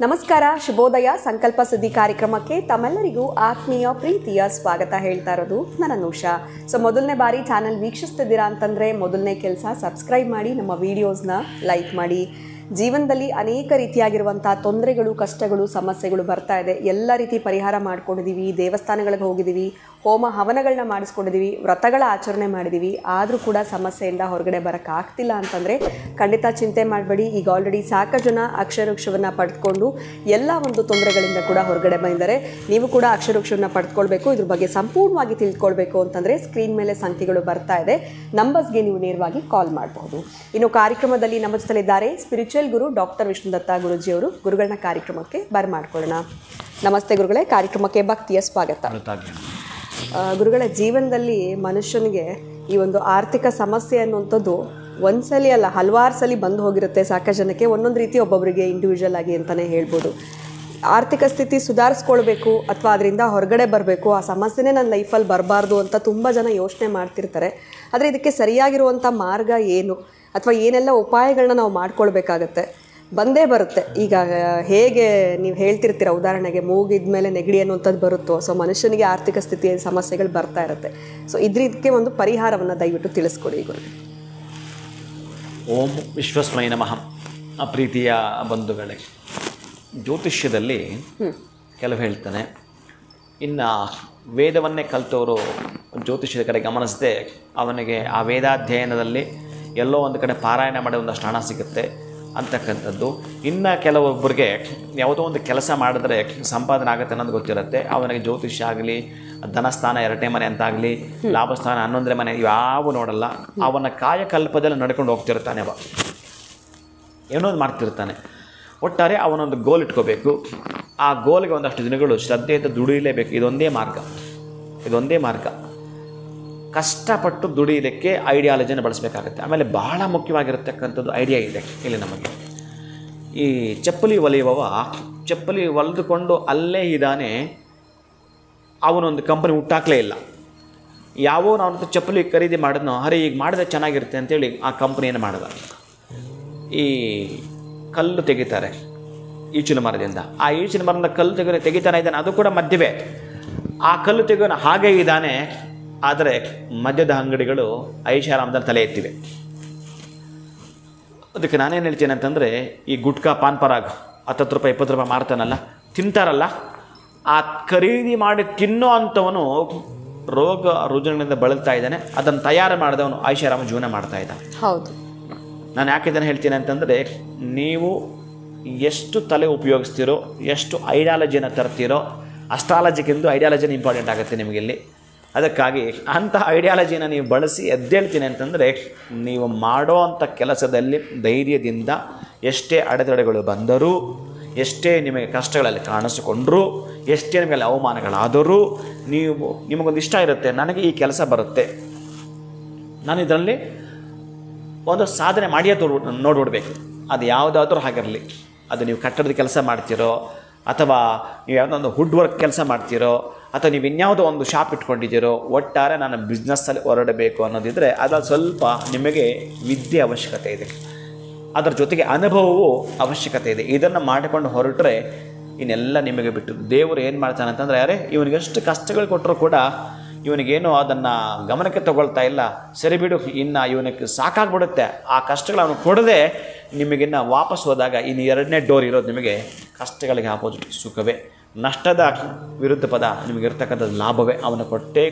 ನಮಸ್ಕಾರ, ಶುಭೋದಯ. ಸಂಕಲ್ಪ ಸುದ್ದಿ ಕಾರ್ಯಕ್ರಮಕ್ಕೆ ತಮ್ಮೆಲ್ಲರಿಗೂ ಆತ್ಮೀಯ ಪ್ರೀತಿಯ ಸ್ವಾಗತ ಹೇಳ್ತಾ ಇರೋದು ನನ್ನ ಅನುಷಾ. ಮೊದಲನೇ ಬಾರಿ ಚಾನಲ್ ವೀಕ್ಷಿಸ್ತಿದ್ದೀರಾ ಅಂತಂದರೆ ಮೊದಲನೇ ಕೆಲಸ ಸಬ್ಸ್ಕ್ರೈಬ್ ಮಾಡಿ, ನಮ್ಮ ವಿಡಿಯೋಸ್ನ ಲೈಕ್ ಮಾಡಿ. ಜೀವನದಲ್ಲಿ ಅನೇಕ ರೀತಿಯಾಗಿರುವಂಥ ತೊಂದರೆಗಳು, ಕಷ್ಟಗಳು, ಸಮಸ್ಯೆಗಳು ಬರ್ತಾ ಇದೆ. ಎಲ್ಲ ರೀತಿ ಪರಿಹಾರ ಮಾಡ್ಕೊಂಡಿದ್ದೀವಿ, ದೇವಸ್ಥಾನಗಳಿಗೆ ಹೋಗಿದ್ದೀವಿ, ಹೋಮ ಹವನಗಳನ್ನ ಮಾಡಿಸ್ಕೊಂಡಿದ್ದೀವಿ, ವ್ರತಗಳ ಆಚರಣೆ ಮಾಡಿದ್ದೀವಿ. ಆದರೂ ಕೂಡ ಸಮಸ್ಯೆಯಿಂದ ಹೊರಗಡೆ ಬರೋಕ್ಕಾಗ್ತಿಲ್ಲ ಅಂತಂದರೆ ಖಂಡಿತ ಚಿಂತೆ ಮಾಡಬೇಡಿ. ಈಗ ಆಲ್ರೆಡಿ ಸಾಕಷ್ಟು ಜನ ಅಕ್ಷರವೃಕ್ಷವನ್ನು ಪಡೆದುಕೊಂಡು ಎಲ್ಲ ಒಂದು ತೊಂದರೆಗಳಿಂದ ಕೂಡ ಹೊರಗಡೆ ಬಂದಿದ್ದಾರೆ. ನೀವು ಕೂಡ ಅಕ್ಷರವೃಕ್ಷವನ್ನು ಪಡೆದುಕೊಳ್ಬೇಕು, ಇದ್ರ ಬಗ್ಗೆ ಸಂಪೂರ್ಣವಾಗಿ ತಿಳ್ಕೊಳ್ಬೇಕು ಅಂತಂದರೆ ಸ್ಕ್ರೀನ್ ಮೇಲೆ ಸಂಖ್ಯೆಗಳು ಬರ್ತಾ ಇದೆ, ನಂಬರ್ಸ್ಗೆ ನೀವು ನೇರವಾಗಿ ಕಾಲ್ ಮಾಡಬಹುದು. ಇನ್ನು ಕಾರ್ಯಕ್ರಮದಲ್ಲಿ ನಮ್ಮ ಜೊತೆಲಿದ್ದಾರೆ ಸ್ಪಿರಿಚುವಲ್ ಗುರು ಡಾಕ್ಟರ್ ವಿಷ್ಣುದತ್ತ ಗುರುಜಿಯವರು. ಗುರುಗಳನ್ನ ಕಾರ್ಯಕ್ರಮಕ್ಕೆ ಬರ್ಮಾಡ್ಕೊಳ್ಳೋಣ. ನಮಸ್ತೆ ಗುರುಗಳೇ, ಕಾರ್ಯಕ್ರಮಕ್ಕೆ ಭಕ್ತಿಯ ಸ್ವಾಗತ. ಗುರುಗಳ ಜೀವನದಲ್ಲಿ ಮನುಷ್ಯನಿಗೆ ಈ ಒಂದು ಆರ್ಥಿಕ ಸಮಸ್ಯೆ ಅನ್ನುವಂಥದ್ದು ಒಂದ್ಸಲಿ ಅಲ್ಲ, ಹಲವಾರು ಸಲ ಬಂದು ಹೋಗಿರುತ್ತೆ. ಸಾಕಷ್ಟು ಜನಕ್ಕೆ ಒಂದೊಂದು ರೀತಿ, ಒಬ್ಬೊಬ್ಬರಿಗೆ ಇಂಡಿವಿಜುವಲ್ ಆಗಿ ಅಂತಲೇ ಹೇಳ್ಬೋದು. ಆರ್ಥಿಕ ಸ್ಥಿತಿ ಸುಧಾರಿಸ್ಕೊಳ್ಬೇಕು ಅಥವಾ ಅದರಿಂದ ಹೊರಗಡೆ ಬರಬೇಕು, ಆ ಸಮಸ್ಯೆನೇ ನನ್ನ ಲೈಫಲ್ಲಿ ಬರಬಾರ್ದು ಅಂತ ತುಂಬ ಜನ ಯೋಚನೆ ಮಾಡ್ತಿರ್ತಾರೆ. ಆದರೆ ಇದಕ್ಕೆ ಸರಿಯಾಗಿರುವಂಥ ಮಾರ್ಗ ಏನು ಅಥವಾ ಏನೆಲ್ಲ ಉಪಾಯಗಳನ್ನ ನಾವು ಮಾಡ್ಕೊಳ್ಬೇಕಾಗತ್ತೆ? ಬಂದೇ ಬರುತ್ತೆ. ಈಗ ಹೇಗೆ ನೀವು ಹೇಳ್ತಿರ್ತೀರ, ಉದಾಹರಣೆಗೆ ಮೂಗಿದ ಮೇಲೆ ನೆಗಡಿ ಅನ್ನುವಂಥದ್ದು ಬರುತ್ತೋ, ಮನುಷ್ಯನಿಗೆ ಆರ್ಥಿಕ ಸ್ಥಿತಿಯ ಸಮಸ್ಯೆಗಳು ಬರ್ತಾ ಇರುತ್ತೆ. ಇದಕ್ಕೆ ಒಂದು ಪರಿಹಾರವನ್ನು ದಯವಿಟ್ಟು ತಿಳಿಸ್ಕೊಡಿ ಗುರು. ಓಂ ವಿಶ್ವಸ್ಮೈ ನಮಃ. ಪ್ರೀತಿಯ ಬಂಧುಗಳೇ, ಜ್ಯೋತಿಷ್ಯದಲ್ಲಿ ಕೆಲವು ಹೇಳ್ತಾನೆ, ಇನ್ನು ವೇದವನ್ನೇ ಕಲಿತವರು ಜ್ಯೋತಿಷ್ಯದ ಕಡೆ ಗಮನಿಸದೆ ಅವನಿಗೆ ಆ ವೇದಾಧ್ಯಯನದಲ್ಲಿ ಎಲ್ಲೋ ಒಂದು ಕಡೆ ಪಾರಾಯಣ ಮಾಡೋ ಒಂದಷ್ಟು ಹಣ ಸಿಗುತ್ತೆ ಅಂತಕ್ಕಂಥದ್ದು. ಇನ್ನು ಕೆಲವೊಬ್ಬರಿಗೆ ಯಾವುದೋ ಒಂದು ಕೆಲಸ ಮಾಡಿದ್ರೆ ಸಂಪಾದನೆ ಆಗುತ್ತೆ ಅನ್ನೋದು ಗೊತ್ತಿರುತ್ತೆ. ಅವನಿಗೆ ಜ್ಯೋತಿಷ್ಯ ಆಗಲಿ, ಧನಸ್ಥಾನ 2ನೇ ಮನೆ ಅಂತಾಗಲಿ, ಲಾಭಸ್ಥಾನ 11ನೇ ಮನೆ, ಯಾವ ನೋಡಲ್ಲ. ಅವನ ಕಾಯಕಲ್ಪದಲ್ಲಿ ನಡ್ಕೊಂಡು ಹೋಗ್ತಿರ್ತಾನೆ, ಏನೋ ಮಾಡ್ತಿರ್ತಾನೆ. ಒಟ್ಟಾರೆ ಅವನೊಂದು ಗೋಲ್ ಇಟ್ಕೋಬೇಕು. ಆ ಗೋಲ್ಗೆ ಒಂದಷ್ಟು ದಿನಗಳು ಶ್ರದ್ಧೆಯಿಂದ ದುಡಿಯಲೇಬೇಕು. ಇದೊಂದೇ ಮಾರ್ಗ. ಕಷ್ಟಪಟ್ಟು ದುಡಿಯೋದಕ್ಕೆ ಐಡಿಯಾಲಜಿನ ಬಳಸಬೇಕಾಗುತ್ತೆ. ಆಮೇಲೆ ಬಹಳ ಮುಖ್ಯವಾಗಿರತಕ್ಕಂಥದ್ದು ಐಡಿಯಾ ಇದೆ ಇಲ್ಲಿ ನಮಗೆ. ಈ ಚಪ್ಪಲಿ ಹೊಲಿಯುವವ ಚಪ್ಪಲಿ ಹೊಲಿದುಕೊಂಡು ಅಲ್ಲೇ ಇದ್ದಾನೆ, ಅವನೊಂದು ಕಂಪನಿ ಹುಟ್ಟಾಕಲೇ ಇಲ್ಲ. ಯಾವೋ ನಾವು ಚಪ್ಪಲಿ ಖರೀದಿ ಮಾಡಿದ್ನೋ, ಅರೆ ಈಗ ಮಾಡಿದ್ರೆ ಚೆನ್ನಾಗಿರುತ್ತೆ ಅಂತೇಳಿ ಆ ಕಂಪ್ನಿಯನ್ನು ಮಾಡಿದ. ಈ ಕಲ್ಲು ತೆಗಿತಾರೆ ಈಚಿನ ಮರದಿಂದ, ಆ ಈಚಿನ ಮರದಿಂದ ಕಲ್ಲು ತೆಗಿತಾನೆ ಇದ್ದಾನೆ, ಅದು ಕೂಡ ಮಧ್ಯವೇ. ಆ ಕಲ್ಲು ತೆಗೆಯೋನು ಹಾಗೇ ಇದ್ದಾನೆ, ಆದರೆ ಮದ್ಯದ ಅಂಗಡಿಗಳು ಐಷಾರಾಮದಲ್ಲಿ ತಲೆ ಎತ್ತಿವೆ. ಅದಕ್ಕೆ ನಾನೇನು ಹೇಳ್ತೀನಿ ಅಂತಂದರೆ, ಈ ಗುಟ್ಕಾ, ಪಾನ್ ಪರಾಗ್ 10 ರೂಪಾಯಿ 20 ರೂಪಾಯಿ ಮಾರ್ತಾನಲ್ಲ, ತಿಂತಾರಲ್ಲ, ಆ ಖರೀದಿ ಮಾಡಿ ತಿನ್ನೋ ಅಂಥವನು ರೋಗ ರುಜಿನಗಳಿಂದ ಬಳಲ್ತಾ ಇದ್ದಾನೆ. ಅದನ್ನು ತಯಾರು ಮಾಡಿದವನು ಐಷಾರಾಮ ಜೀವನ ಮಾಡ್ತಾ ಇದ್ದಾನೆ. ಹೌದು. ನಾನು ಯಾಕೆ ಇದನ್ನು ಹೇಳ್ತೀನಿ ಅಂತಂದರೆ, ನೀವು ಎಷ್ಟು ತಲೆ ಉಪಯೋಗಿಸ್ತೀರೋ, ಎಷ್ಟು ಐಡಿಯಾಲಜಿನ ತರ್ತೀರೋ, ಅಸ್ಟ್ರಾಲಜಿಗಿಂದು ಐಡಿಯಾಲಜಿನ ಇಂಪಾರ್ಟೆಂಟ್ ಆಗುತ್ತೆ ನಿಮಗಿಲ್ಲಿ. ಅದಕ್ಕಾಗಿ ಅಂಥ ಐಡಿಯಾಲಜಿನ ನೀವು ಬಳಸಿ ಎದ್ದೇಳ್ತೀನಿ ಅಂತಂದರೆ, ನೀವು ಮಾಡೋ ಅಂಥ ಕೆಲಸದಲ್ಲಿ ಧೈರ್ಯದಿಂದ ಎಷ್ಟೇ ಅಡೆತಡೆಗಳು ಬಂದರೂ, ಎಷ್ಟೇ ನಿಮಗೆ ಕಷ್ಟಗಳಲ್ಲಿ ಕಾಣಿಸಿಕೊಂಡ್ರೂ, ಎಷ್ಟೇ ನಿಮಗೆ ಅವಮಾನಗಳಾದರೂ, ನಿಮಗೊಂದು ಇಷ್ಟ ಇರುತ್ತೆ, ನನಗೆ ಈ ಕೆಲಸ ಬರುತ್ತೆ, ನಾನು ಇದರಲ್ಲಿ ಒಂದು ಸಾಧನೆ ಮಾಡಿಯೇ ನೋಡ್ಬಿಡ್ಬೇಕು. ಅದು ಯಾವುದಾದ್ರೂ ಆಗಿರಲಿ, ಅದು ನೀವು ಕಟ್ಟಡದ ಕೆಲಸ ಮಾಡ್ತೀರೋ, ಅಥವಾ ನೀವು ಯಾವುದೋ ಒಂದು ವುಡ್ ವರ್ಕ್ ಕೆಲಸ ಮಾಡ್ತೀರೋ, ಅಥವಾ ನೀವು ಇನ್ಯಾವುದೋ ಒಂದು ಶಾಪ್ ಇಟ್ಕೊಂಡಿದ್ದೀರೋ, ಒಟ್ಟಾರೆ ನಾನು ಬಿಸ್ನೆಸ್ಸಲ್ಲಿ ಹೊರಡಬೇಕು ಅನ್ನೋದಿದ್ದರೆ ಅದ್ರಲ್ಲಿ ಸ್ವಲ್ಪ ನಿಮಗೆ ವಿದ್ಯೆ ಅವಶ್ಯಕತೆ ಇದೆ, ಅದರ ಜೊತೆಗೆ ಅನುಭವವೂ ಅವಶ್ಯಕತೆ ಇದೆ. ಇದನ್ನು ಮಾಡಿಕೊಂಡು ಹೊರಟ್ರೆ ಇನ್ನೆಲ್ಲ ನಿಮಗೆ ಬಿಟ್ಟು. ದೇವರು ಏನು ಮಾಡ್ತಾನೆ ಅಂತಂದರೆ, ಅರೆ ಇವನಿಗೆ ಎಷ್ಟು ಕಷ್ಟಗಳು ಕೊಟ್ಟರು ಕೂಡ ಇವನಿಗೇನು ಅದನ್ನು ಗಮನಕ್ಕೆ ತಗೊಳ್ತಾ ಇಲ್ಲ, ಸರಿ ಬಿಡು, ಇನ್ನು ಇವನಿಗೆ ಸಾಕಾಗ್ಬಿಡುತ್ತೆ. ಆ ಕಷ್ಟಗಳು ಅವನು ಕೊಡದೆ ನಿಮಗಿನ್ನು ವಾಪಸ್ ಹೋದಾಗ ಇನ್ನು 2ನೇ ಡೋರ್ ಇರೋದು ನಿಮಗೆ ಕಷ್ಟಗಳಿಗೆ ಆಪೋಸಿಟ್ ಸುಖವೇ. ನಷ್ಟದ ವಿರುದ್ಧ ಪದ ನಿಮಗಿರ್ತಕ್ಕಂಥದ್ದು ಲಾಭವೇ. ಅವನು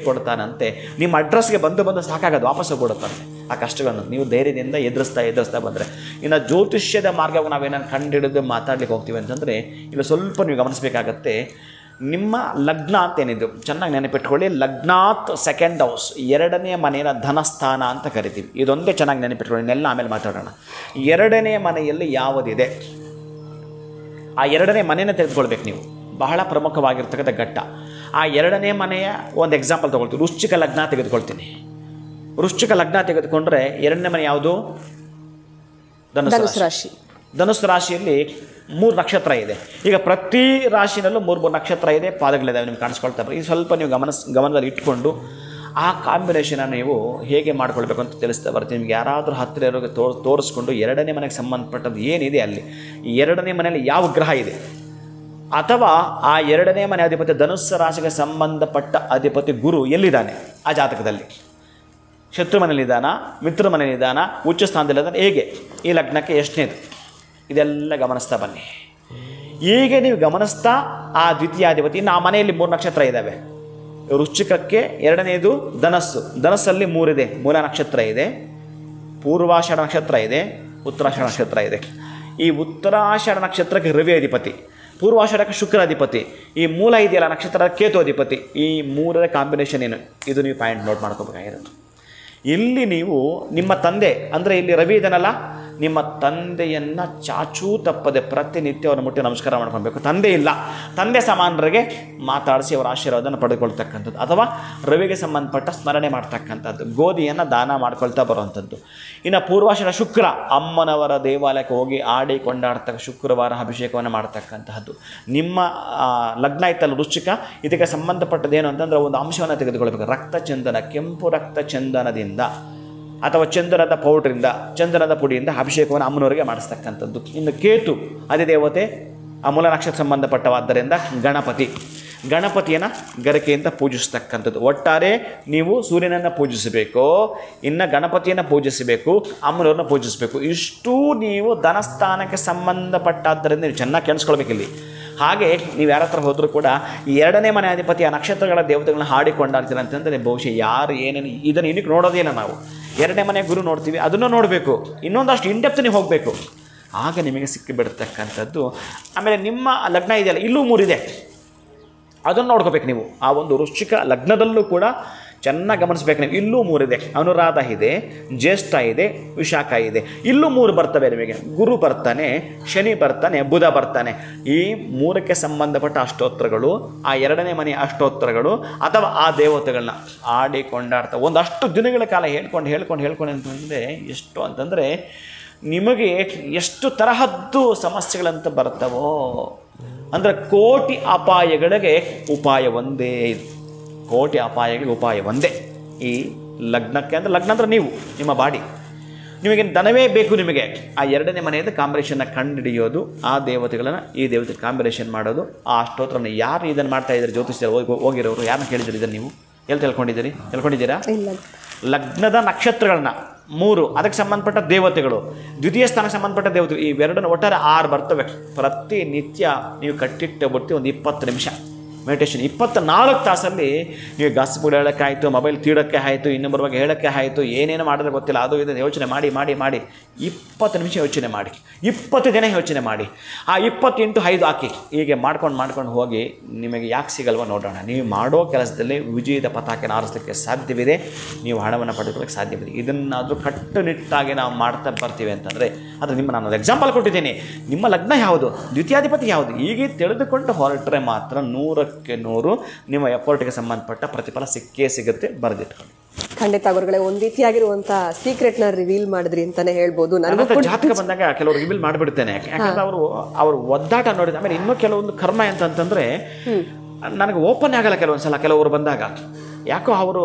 ಕೊಡ್ತಾನಂತೆ. ನಿಮ್ಮ ಅಡ್ರೆಸ್ಗೆ ಬಂದು ಸಾಕಾಗೋದು, ವಾಪಸ್ ಹೋಗ್ಬಿಡುತ್ತಂತೆ ಆ ಕಷ್ಟಗಳನ್ನು ನೀವು ಧೈರ್ಯದಿಂದ ಎದುರಿಸ್ತಾ ಬಂದರೆ. ಇನ್ನು ಜ್ಯೋತಿಷ್ಯದ ಮಾರ್ಗವಾಗಿ ನಾವೇನಾದ್ರು ಕಂಡುಹಿಡಿದು ಮಾತಾಡ್ಲಿಕ್ಕೆ ಹೋಗ್ತೀವಿ ಅಂತಂದರೆ, ಇಲ್ಲಿ ಸ್ವಲ್ಪ ನೀವು ಗಮನಿಸಬೇಕಾಗತ್ತೆ. ನಿಮ್ಮ ಲಗ್ನ ಅಂತ ಏನಿದ್ದು ಚೆನ್ನಾಗಿ ನೆನಪಿಟ್ಕೊಳ್ಳಿ. ಲಗ್ನಾತ್ 2nd ಹೌಸ್, 2ನೇ ಮನೆಯ ಧನಸ್ಥಾನ ಅಂತ ಕರಿತೀವಿ. ಇದೊಂದೇ ಚೆನ್ನಾಗಿ ನೆನಪಿಟ್ಕೊಳ್ಳಿ, ಇನ್ನೆಲ್ಲ ಆಮೇಲೆ ಮಾತಾಡೋಣ. 2ನೇ ಮನೆಯಲ್ಲಿ ಯಾವುದಿದೆ, ಆ 2ನೇ ಮನೆಯನ್ನು ತೆಗೆದುಕೊಳ್ಬೇಕು ನೀವು. ಬಹಳ ಪ್ರಮುಖವಾಗಿರ್ತಕ್ಕಂಥ ಘಟ್ಟ. ಆ 2ನೇ ಮನೆಯ ಒಂದು ಎಕ್ಸಾಂಪಲ್ ತೊಗೊಳ್ತೀವಿ. ವೃಶ್ಚಿಕ ಲಗ್ನ ತೆಗೆದುಕೊಳ್ತೀನಿ. ವೃಶ್ಚಿಕ ಲಗ್ನ ತೆಗೆದುಕೊಂಡ್ರೆ 2ನೇ ಮನೆ ಯಾವುದು? ಧನುಸ್ಸು ರಾಶಿ. ಧನುಸ್ಸು ರಾಶಿಯಲ್ಲಿ 3 ನಕ್ಷತ್ರ ಇದೆ. ಈಗ ಪ್ರತಿ ರಾಶಿನಲ್ಲೂ 3 ನಕ್ಷತ್ರ ಇದೆ, ಪಾದಗಳಿದ್ದಾವೆ, ನಿಮ್ಗೆ ಕಾಣಿಸ್ಕೊಳ್ತಾ ಬರೀ. ಸ್ವಲ್ಪ ನೀವು ಗಮನದಲ್ಲಿ ಇಟ್ಕೊಂಡು ಆ ಕಾಂಬಿನೇಷನನ್ನು ನೀವು ಹೇಗೆ ಮಾಡ್ಕೊಳ್ಬೇಕು ಅಂತ ತಿಳಿಸ್ತಾ ಬರ್ತೀನಿ. ನಿಮ್ಗೆ ಯಾರಾದರೂ ಹತ್ತಿರ ಇರೋರಿಗೆ ತೋರಿಸ್ಕೊಂಡು ಎರಡನೇ ಮನೆಗೆ ಸಂಬಂಧಪಟ್ಟದ್ದು ಏನಿದೆ ಅಲ್ಲಿ, ಈ ಎರಡನೇ ಮನೆಯಲ್ಲಿ ಯಾವ ಗ್ರಹ ಇದೆ, ಅಥವಾ ಆ ಎರಡನೇ ಮನೆ ಅಧಿಪತಿ ಧನುಸ್ಸು ರಾಶಿಗೆ ಸಂಬಂಧಪಟ್ಟ ಅಧಿಪತಿ ಗುರು ಎಲ್ಲಿದ್ದಾನೆ ಆ ಜಾತಕದಲ್ಲಿ, ಶತ್ರು ಮನೆಯಲ್ಲಿದ್ದಾನ, ಮಿತ್ರ ಮನೆಯಲ್ಲಿದ್ದಾನ, ಉಚ್ಚ ಸ್ಥಾನದಲ್ಲಿದ್ದಾನೆ, ಹೇಗೆ ಈ ಲಗ್ನಕ್ಕೆ ಎಷ್ಟನೇದು, ಇದೆಲ್ಲ ಗಮನಿಸ್ತಾ ಬನ್ನಿ. ಹೀಗೆ ನೀವು ಗಮನಿಸ್ತಾ ಆ ದ್ವಿತೀಯಾಧಿಪತಿ, ಇನ್ನು ಆ ಮನೆಯಲ್ಲಿ 3 ನಕ್ಷತ್ರ ಇದ್ದಾವೆ. ವೃಶ್ಚಿಕಕ್ಕೆ ಎರಡನೇದು ಧನಸ್ಸು, ಧನಸ್ಸಲ್ಲಿ 3 ಇದೆ, ಮೂಲ ನಕ್ಷತ್ರ ಇದೆ, ಪೂರ್ವಾಷಾಢ ನಕ್ಷತ್ರ ಇದೆ, ಉತ್ತರಾಷಾಢ ನಕ್ಷತ್ರ ಇದೆ. ಈ ಉತ್ತರಾಷಾಢ ನಕ್ಷತ್ರಕ್ಕೆ ರವಿ ಅಧಿಪತಿ, ಪೂರ್ವಾಷಾಢಕ್ಕೆ ಶುಕ್ರ ಅಧಿಪತಿ, ಈ ಮೂಲ ಇದೆಯಲ್ಲ ನಕ್ಷತ್ರ ಕೇತು ಅಧಿಪತಿ. ಈ 3ರ ಕಾಂಬಿನೇಷನ್ ಏನು, ಇದು ನೀವು ಪಾಯಿಂಟ್ ನೋಟ್ ಮಾಡ್ಕೋಬೇಕಾಗಿರೋದು. ಇಲ್ಲಿ ನೀವು ನಿಮ್ಮ ತಂದೆ ಅಂದರೆ ಇಲ್ಲಿ ರವಿ ಇದನ್ನಲ್ಲ, ನಿಮ್ಮ ತಂದೆಯನ್ನು ಚಾಚೂ ತಪ್ಪದೆ ಪ್ರತಿನಿತ್ಯ ಅವ್ರನ್ನ ಮುಟ್ಟಿ ನಮಸ್ಕಾರ ಮಾಡ್ಕೊಳ್ಬೇಕು. ತಂದೆ ಇಲ್ಲ, ತಂದೆ ಸಮಾನರಿಗೆ ಮಾತಾಡಿಸಿ ಅವರ ಆಶೀರ್ವಾದನ ಪಡೆದುಕೊಳ್ತಕ್ಕಂಥದ್ದು, ಅಥವಾ ರವಿಗೆ ಸಂಬಂಧಪಟ್ಟ ಸ್ಮರಣೆ ಮಾಡ್ತಕ್ಕಂಥದ್ದು, ಗೋಧಿಯನ್ನು ದಾನ ಮಾಡ್ಕೊಳ್ತಾ ಬರುವಂಥದ್ದು. ಇನ್ನು ಪೂರ್ವಾಷಾಢ ಶುಕ್ರ, ಅಮ್ಮನವರ ದೇವಾಲಯಕ್ಕೆ ಹೋಗಿ ಆಡಿ ಕೊಂಡಾಡ್ತಕ್ಕ ಶುಕ್ರವಾರ ಅಭಿಷೇಕವನ್ನು ಮಾಡ್ತಕ್ಕಂತಹದ್ದು. ನಿಮ್ಮ ಲಗ್ನ ಇತ್ತಲ್ಲ ವೃಶ್ಚಿಕ, ಇದಕ್ಕೆ ಸಂಬಂಧಪಟ್ಟದ್ದೇನು ಅಂತಂದರೆ ಒಂದು ಅಂಶವನ್ನು ತೆಗೆದುಕೊಳ್ಬೇಕು. ರಕ್ತಚಂದನ, ಕೆಂಪು ರಕ್ತಚಂದನದಿಂದ ಅಥವಾ ಚಂದನದ ಪೌಡ್ರಿಂದ, ಚಂದನದ ಪುಡಿಯಿಂದ ಅಭಿಷೇಕವನ್ನು ಅಮ್ಮನವರಿಗೆ ಮಾಡಿಸ್ತಕ್ಕಂಥದ್ದು. ಇನ್ನು ಕೇತು ಅಧಿದೇವತೆ ಆ ಮೂಲ ನಕ್ಷತ್ರ ಸಂಬಂಧಪಟ್ಟವಾದ್ದರಿಂದ ಗಣಪತಿಯನ್ನು ಗರಿಕೆಯಿಂದ ಪೂಜಿಸ್ತಕ್ಕಂಥದ್ದು. ಒಟ್ಟಾರೆ ನೀವು ಸೂರ್ಯನನ್ನು ಪೂಜಿಸಬೇಕು, ಇನ್ನು ಗಣಪತಿಯನ್ನು ಪೂಜಿಸಬೇಕು, ಅಮ್ಮನವ್ರನ್ನ ಪೂಜಿಸಬೇಕು. ಇಷ್ಟೂ ನೀವು ಧನಸ್ಥಾನಕ್ಕೆ ಸಂಬಂಧಪಟ್ಟಾದ್ದರಿಂದ ನೀವು ಚೆನ್ನಾಗಿ ಕೇಳಿಸ್ಕೊಳ್ಬೇಕಿಲ್ಲಿ. ಹಾಗೆ ನೀವು ಯಾರ ಹತ್ರ ಹೋದರೂ ಕೂಡ ಈ ಎರಡನೇ ಮನೆ ಅಧಿಪತಿ ಆ ನಕ್ಷತ್ರಗಳ ದೇವತೆಗಳನ್ನ ಹಾಡಿಕೊಂಡಾಡ್ತೀರ ಅಂತಂದರೆ ಬಹುಶಃ ಯಾರು ಏನೇನು ಇದನ್ನು ಇನ್ನಕ್ಕೆ ನೋಡೋದೇ ಇಲ್ಲ. ನಾವು ಎರಡನೇ ಮನೆ ಗುರು ನೋಡ್ತೀವಿ, ಅದನ್ನು ನೋಡಬೇಕು, ಇನ್ನೊಂದಷ್ಟು ಇಂಡೆಪ್ತ್ ನೀವು ಹೋಗಬೇಕು, ಆಗ ನಿಮಗೆ ಸಿಕ್ಕಿಬಿಡ್ತಕ್ಕಂಥದ್ದು. ಆಮೇಲೆ ನಿಮ್ಮ ಲಗ್ನ ಇದೆಯಲ್ಲ, ಇಲ್ಲೂ 3 ಇದೆ, ಅದನ್ನು ನೋಡ್ಕೋಬೇಕು ನೀವು. ಆ ಒಂದು ವೃಶ್ಚಿಕ ಲಗ್ನದಲ್ಲೂ ಕೂಡ ಚೆನ್ನಾಗಿ ಗಮನಿಸ್ಬೇಕು ನೀವು. ಇಲ್ಲೂ 3 ಇದೆ, ಅನುರಾಧ ಇದೆ, ಜ್ಯೇಷ್ಠ ಇದೆ, ವಿಶಾಖ ಇದೆ. ಇಲ್ಲೂ 3 ಬರ್ತವೆ ನಿಮಗೆ. ಗುರು ಬರ್ತಾನೆ, ಶನಿ ಬರ್ತಾನೆ, ಬುಧ ಬರ್ತಾನೆ. ಈ 3ಕ್ಕೆ ಸಂಬಂಧಪಟ್ಟ ಅಷ್ಟೋತ್ತರಗಳು, ಆ ಎರಡನೇ ಮನೆಯ ಅಷ್ಟೋತ್ತರಗಳು, ಅಥವಾ ಆ ದೇವತೆಗಳನ್ನ ಆಡಿ ಕೊಂಡಾಡ್ತಾ ಒಂದಷ್ಟು ದಿನಗಳ ಕಾಲ ಹೇಳ್ಕೊಂಡು ಅಂತಂದರೆ ಎಷ್ಟು ಅಂತಂದರೆ ನಿಮಗೆ ಎಷ್ಟು ತರಹದ್ದು ಸಮಸ್ಯೆಗಳಂತ ಬರ್ತವೋ. ಅಂದರೆ ಕೋಟಿ ಅಪಾಯಗಳಿಗೆ ಉಪಾಯ ಒಂದೇ ಇದು. ಕೋಟಿ ಅಪಾಯಗಳಿಗೆ ಉಪಾಯ ಒಂದೇ ಈ ಲಗ್ನಕ್ಕೆ. ಅಂದರೆ ಲಗ್ನ ಅಂದರೆ ನೀವು, ನಿಮ್ಮ ಬಾಡಿ, ನಿಮಗೆ ಧನವೇ ಬೇಕು. ನಿಮಗೆ ಆ ಎರಡನೇ ಮನೆಯಿಂದ ಕಾಂಬಿನೇಷನ್ನ ಕಂಡುಹಿಡಿಯೋದು, ಆ ದೇವತೆಗಳನ್ನು ಈ ದೇವತೆ ಕಾಂಬಿನೇಷನ್ ಮಾಡೋದು, ಆ ಸ್ತೋತ್ರನ ಯಾರು ಇದನ್ನು ಮಾಡ್ತಾ ಇದ್ದಾರೆ, ಜ್ಯೋತಿಷ್ಯರು ಹೋಗಿರೋರು ಯಾರನ್ನ ಕೇಳಿದ್ದೀರಿ ಇದನ್ನು ನೀವು ಎಲ್ಲಿ ತಿಳ್ಕೊಂಡಿದ್ದೀರಾ? ಲಗ್ನದ ನಕ್ಷತ್ರಗಳನ್ನ 3, ಅದಕ್ಕೆ ಸಂಬಂಧಪಟ್ಟ ದೇವತೆಗಳು, ದ್ವಿತೀಯ ಸ್ಥಾನಕ್ಕೆ ಸಂಬಂಧಪಟ್ಟ ದೇವತೆಗಳು, ಇವೆರಡನ್ನು ಒಟ್ಟಾರೆ 6 ಬರ್ತವೆ. ಪ್ರತಿನಿತ್ಯ ನೀವು ಕಟ್ಟಿಟ್ಟಬಿಟ್ಟು ಒಂದು 20 ನಿಮಿಷ ಮೆಡಿಟೇಷನ್. 24 ತಾಸಲ್ಲಿ ನೀವು ಗಾಸಿಪುಡಿ ಹೇಳೋಕ್ಕಾಯಿತು, ಮೊಬೈಲ್ ತೀಡೋಕ್ಕೆ ಆಯಿತು, ಇನ್ನೊಬ್ಬರ ಬಗ್ಗೆ ಹೇಳೋಕ್ಕೆ ಆಯಿತು, ಏನೇನು ಮಾಡಿದ್ರೆ ಗೊತ್ತಿಲ್ಲ, ಅದು ಇದನ್ನು ಯೋಚನೆ ಮಾಡಿ 20 ನಿಮಿಷ ಯೋಚನೆ ಮಾಡಿ, 20 ದಿನ ಯೋಚನೆ ಮಾಡಿ, ಆ 20 × 5 ಹಾಕಿ. ಹೀಗೆ ಮಾಡ್ಕೊಂಡು ಹೋಗಿ ನಿಮಗೆ ಯಾಕೆ ಸಿಗಲ್ವ ನೋಡೋಣ. ನೀವು ಮಾಡೋ ಕೆಲಸದಲ್ಲಿ ವಿಜಯದ ಪತಾಕೆನ ಆರಿಸಲಿಕ್ಕೆ ಸಾಧ್ಯವಿದೆ, ನೀವು ಹಣವನ್ನು ಪಡೆದುಕೊಳ್ಳೋಕ್ಕೆ ಸಾಧ್ಯವಿದೆ. ಇದನ್ನಾದರೂ ಕಟ್ಟುನಿಟ್ಟಾಗಿ ನಾವು ಮಾಡ್ತಾ ಬರ್ತೀವಿ ಅಂತಂದರೆ, ಅದು ನಾನು ಎಕ್ಸಾಂಪಲ್ ಕೊಟ್ಟಿದ್ದೀನಿ. ನಿಮ್ಮ ಲಗ್ನ ಯಾವುದು, ದ್ವಿತೀಯಾಧಿಪತಿ ಯಾವುದು, ಹೀಗೆ ತಿಳಿದುಕೊಂಡು ಹೊರಟ್ರೆ ಮಾತ್ರ 100ಕ್ಕೆ 100 ನಿಮ್ಮ ಎಫರ್ಟ್ಗೆ ಸಂಬಂಧಪಟ್ಟ ಪ್ರತಿಫಲ ಸಿಗುತ್ತೆ. ಬರೆದಿಟ್ಕೊಂಡು ಖಂಡಿತ ಗುರುಗಳೇ, ಒಂದು ರೀತಿಯಾಗಿರುವಂಥ ಸೀಕ್ರೆಟ್ನ ರಿವೀಲ್ ಮಾಡಿದ್ರಿ ಅಂತಾನೆ ಹೇಳ್ಬೋದು. ನನಗೆ ಜಾತಕ ಬಂದಾಗ ಕೆಲವರು ರಿವೀಲ್ ಮಾಡಿಬಿಡ್ತೇನೆ, ಯಾಕಂದ್ರೆ ಅವರು ಒದ್ದಾಟ ನೋಡಿದ ಆಮೇಲೆ ಇನ್ನೂ ಕೆಲವೊಂದು ಕರ್ಮ ಅಂತಂತಂದರೆ ನನಗೆ ಓಪನ್ ಆಗಲ್ಲ ಕೆಲವೊಂದ್ಸಲ. ಕೆಲವರು ಬಂದಾಗ ಯಾಕೋ ಅವರು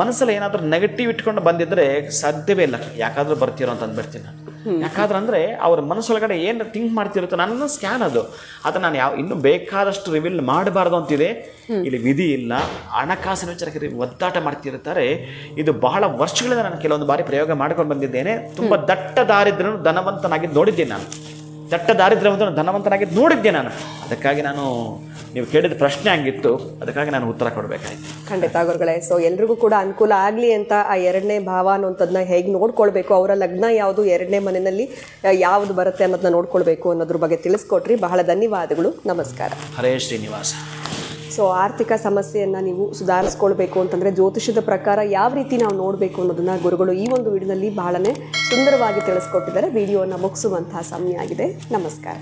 ಮನಸ್ಸಲ್ಲಿ ಏನಾದರೂ ನೆಗೆಟಿವ್ ಇಟ್ಕೊಂಡು ಬಂದಿದ್ದರೆ ಸಾಧ್ಯವೇ ಇಲ್ಲ, ಯಾಕಾದರೂ ಬರ್ತೀರೋ ಅಂತ ಅಂದ್ಬಿಡ್ತೀನಿ ನಾನು. ಯಾಕಾದ್ರೆ ಅಂದರೆ ಅವ್ರ ಮನಸ್ಸೊಳಗಡೆ ಏನು ಥಿಂಕ್ ಮಾಡ್ತಿರುತ್ತೋ ನನ್ನ ಸ್ಕ್ಯಾನ್ ಅದು. ನಾನು ಇನ್ನೂ ಬೇಕಾದಷ್ಟು ರಿವೀಲ್ ಮಾಡಬಾರ್ದು ಅಂತಿದೆ. ಇಲ್ಲಿ ವಿಧಿ ಇಲ್ಲ, ಹಣಕಾಸಿನ ವಿಚಾರಕ್ಕೆ ಒದ್ದಾಟ ಮಾಡ್ತಿರ್ತಾರೆ. ಇದು ಬಹಳ ವರ್ಷಗಳಿಂದ ನಾನು ಕೆಲವೊಂದು ಬಾರಿ ಪ್ರಯೋಗ ಮಾಡ್ಕೊಂಡು ಬಂದಿದ್ದೇನೆ. ತುಂಬ ದಟ್ಟ ದಾರಿದ್ರ್ಯನು ಧನವಂತನಾಗಿ ನೋಡಿದ್ದೇನೆ ನಾನು. ದಟ್ಟ ದಾರಿದ್ರ್ಯವಂತನು ಧನವಂತನಾಗಿ ನೋಡಿದ್ದೆ ನಾನು. ಅದಕ್ಕಾಗಿ ನಾನು ನೀವು ಕೇಳಿದ ಪ್ರಶ್ನೆ ಹಂಗಿತ್ತು, ಅದಕ್ಕಾಗಿ ನಾನು ಉತ್ತರ ಕೊಡಬೇಕಾಯ್ತು. ಖಂಡಿತ ಗುರುಗಳೇ. ಸೊ ಎಲ್ರಿಗೂ ಕೂಡ ಅನುಕೂಲ ಆಗಲಿ ಅಂತ ಆ ಎರಡನೇ ಭಾವ ಅನ್ನೋಂಥದ್ದನ್ನ ಹೇಗೆ ನೋಡ್ಕೊಳ್ಬೇಕು, ಅವರ ಲಗ್ನ ಯಾವುದು, ಎರಡನೇ ಮನೆಯಲ್ಲಿ ಯಾವುದು ಬರುತ್ತೆ ಅನ್ನೋದನ್ನ ನೋಡ್ಕೊಳ್ಬೇಕು ಅನ್ನೋದ್ರ ಬಗ್ಗೆ ತಿಳಿಸ್ಕೊಟ್ರಿ. ಬಹಳ ಧನ್ಯವಾದಗಳು. ನಮಸ್ಕಾರ. ಹರೇ ಶ್ರೀನಿವಾಸ. ಸೊ ಆರ್ಥಿಕ ಸಮಸ್ಯೆಯನ್ನು ನೀವು ಸುಧಾರಿಸ್ಕೊಳ್ಬೇಕು ಅಂತಂದರೆ ಜ್ಯೋತಿಷದ ಪ್ರಕಾರ ಯಾವ ರೀತಿ ನಾವು ನೋಡಬೇಕು ಅನ್ನೋದನ್ನ ಗುರುಗಳು ಈ ಒಂದು ವಿಡಿಯೋದಲ್ಲಿ ಬಹಳನೇ ಸುಂದರವಾಗಿ ತಿಳಿಸ್ಕೊಟ್ಟಿದ್ದಾರೆ. ವಿಡಿಯೋನ ಮುಗಿಸುವಂತಹ ಸಮಯ ಆಗಿದೆ. ನಮಸ್ಕಾರ.